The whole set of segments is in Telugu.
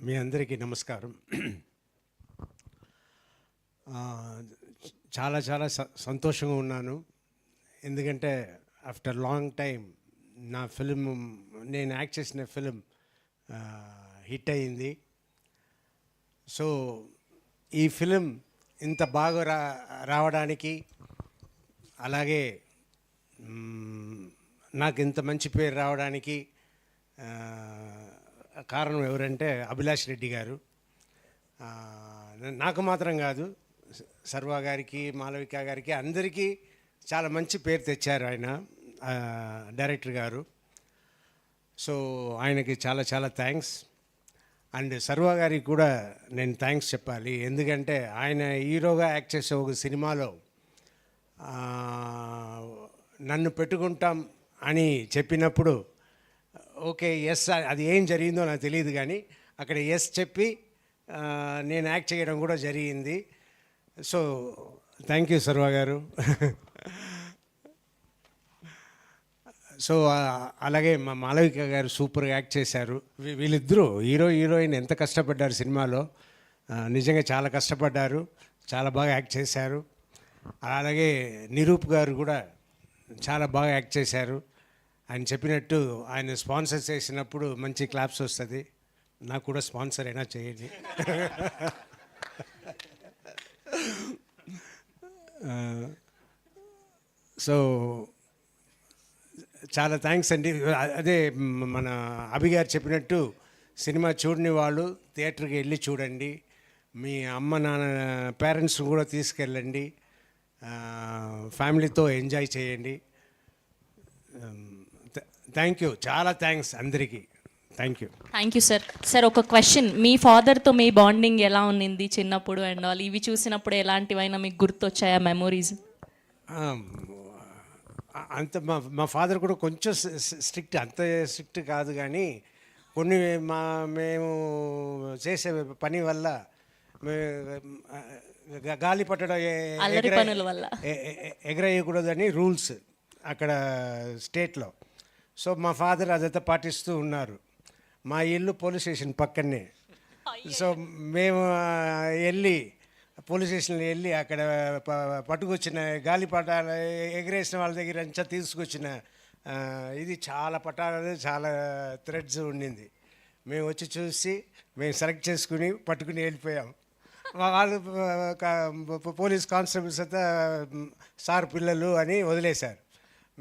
మీ అందరికీ నమస్కారం. చాలా చాలా సంతోషంగా ఉన్నాను. ఎందుకంటే ఆఫ్టర్ లాంగ్ టైం నా ఫిలిం, నేను యాక్ట్ చేసిన ఫిలిం హిట్ అయింది. సో ఈ ఫిలిం ఇంత బాగా రావడానికి, అలాగే నాకు ఇంత మంచి పేరు రావడానికి కారణం ఎవరంటే అభిలాష్ రెడ్డి గారు. నాకు మాత్రం కాదు, సర్వా గారికి, మాలవిక గారికి, అందరికీ చాలా మంచి పేరు తెచ్చారు ఆయన డైరెక్టర్ గారు. సో ఆయనకి చాలా చాలా థ్యాంక్స్. అండ్ సర్వా గారికి కూడా నేను థ్యాంక్స్ చెప్పాలి. ఎందుకంటే ఆయన హీరోగా యాక్ట్ చేసే ఒక సినిమాలో నన్ను పెట్టుకుంటాం అని చెప్పినప్పుడు ఓకే ఎస్, అది ఏం జరిగిందో నాకు తెలియదు, కానీ అక్కడ ఎస్ చెప్పి నేను యాక్ట్ చేయడం కూడా జరిగింది. సో థ్యాంక్ యూ సర్వా గారు. సో అలాగే మా మాలవిక గారు సూపర్గా యాక్ట్ చేశారు. వీళ్ళిద్దరూ హీరోయిన్ ఎంత కష్టపడ్డారు సినిమాలో, నిజంగా చాలా కష్టపడ్డారు, చాలా బాగా యాక్ట్ చేశారు. అలాగే నిరూప్ గారు కూడా చాలా బాగా యాక్ట్ చేశారు. ఆయన చెప్పినట్టు ఆయన స్పాన్సర్ చేసినప్పుడు మంచి క్లాప్స్ వస్తుంది. నాకు కూడా స్పాన్సర్ అయినా చేయండి. సో చాలా థ్యాంక్స్ అండి. అదే మన అభి గారు చెప్పినట్టు సినిమా చూడని వాళ్ళు థియేటర్కి వెళ్ళి చూడండి. మీ అమ్మ నాన్న పేరెంట్స్ కూడా తీసుకెళ్ళండి, ఫ్యామిలీతో ఎంజాయ్ చేయండి. థ్యాంక్ యూ, చాలా థ్యాంక్స్ అందరికీ. Thank you sir. సార్ ఒక క్వశ్చన్, మీ ఫాదర్తో మీ బాండింగ్ ఎలా ఉన్నింది చిన్నప్పుడు అండ్ ఆల్? ఇవి చూసినప్పుడు ఎలాంటివైనా మీకు గుర్తొచ్చాయా మెమోరీస్? అంత మా ఫాదర్ కూడా కొంచెం స్ట్రిక్ట్, అంత స్ట్రిక్ట్ కాదు, కానీ కొన్ని మేము చేసే పని వల్ల గాలి పట్టడం ఎగరేయకూడదని రూల్స్ అక్కడ స్టేట్లో. సో మా ఫాదర్ అదంతా పాటిస్తూ ఉన్నారు. మా ఇల్లు పోలీస్ స్టేషన్ పక్కనే. సో మేము వెళ్ళి పోలీస్ స్టేషన్లో వెళ్ళి అక్కడ పట్టుకొచ్చిన గాలిపటాలు ఎగరేసిన వాళ్ళ దగ్గర అంతా తీసుకొచ్చిన ఇది చాలా పటాలు, చాలా థ్రెడ్స్ ఉండింది. మేము వచ్చి చూసి మేము సెలెక్ట్ చేసుకుని పట్టుకుని వెళ్ళిపోయాం. వాళ్ళు పోలీస్ కానిస్టేబుల్స్ అంతా సార్ పిల్లలు అని వదిలేశారు.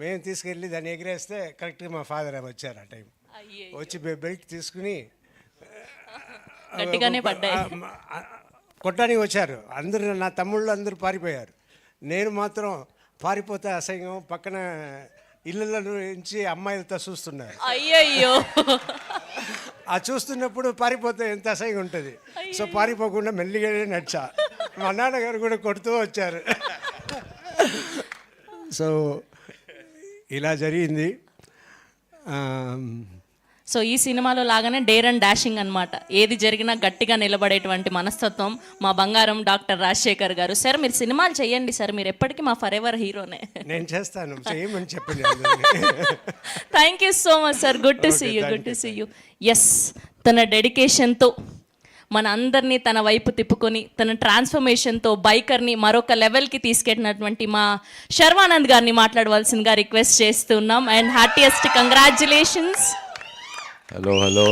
మేము తీసుకెళ్ళి దాన్ని ఎగిరేస్తే కరెక్ట్గా మా ఫాదర్ వచ్చారు. ఆ టైం వచ్చి బెల్ట్ తీసుకుని కొట్టడానికి వచ్చారు. అందరూ నా తమ్ముళ్ళు అందరూ పారిపోయారు. నేను మాత్రం పారిపోతే అసహ్యం, పక్కన ఇళ్ళ నుంచి అమ్మాయిలతో చూస్తున్నారు. అయ్యయ్యో, ఆ చూస్తున్నప్పుడు పారిపోతే ఎంత అసహ్యంగా ఉంటుంది. సో పారిపోకుండా మెల్లిగానే నడిచా. మా నాన్నగారు కూడా కొడుతూ వచ్చారు. సో ఇలా జరిగింది. సో ఈ సినిమాలో లాగానే డేర్ అండ్ డాషింగ్ అనమాట. ఏది జరిగినా గట్టిగా నిలబడేటువంటి మనస్తత్వం మా బంగారం డాక్టర్ రాజశేఖర్ గారు. సార్ మీరు సినిమాలు చేయండి సార్, మీరు ఎప్పటికీ మా ఫర్ ఎవర్ హీరోనే. నేను చేస్తాను, చేయమని చెప్పండి. Thank you so much sir. Good to see you, good to see you. Yes, తన డెడికేషన్తో మన అందరినీ తన వైపు తిప్పుకొని, తన ట్రాన్స్ఫర్మేషన్తో బైకర్ని మరొక లెవెల్కి తీసుకెళ్ళినటువంటి మా శర్వానంద్ గారిని మాట్లాడవలసిందిగా రిక్వెస్ట్ చేస్తున్నాం. And heartiest congratulations. హలో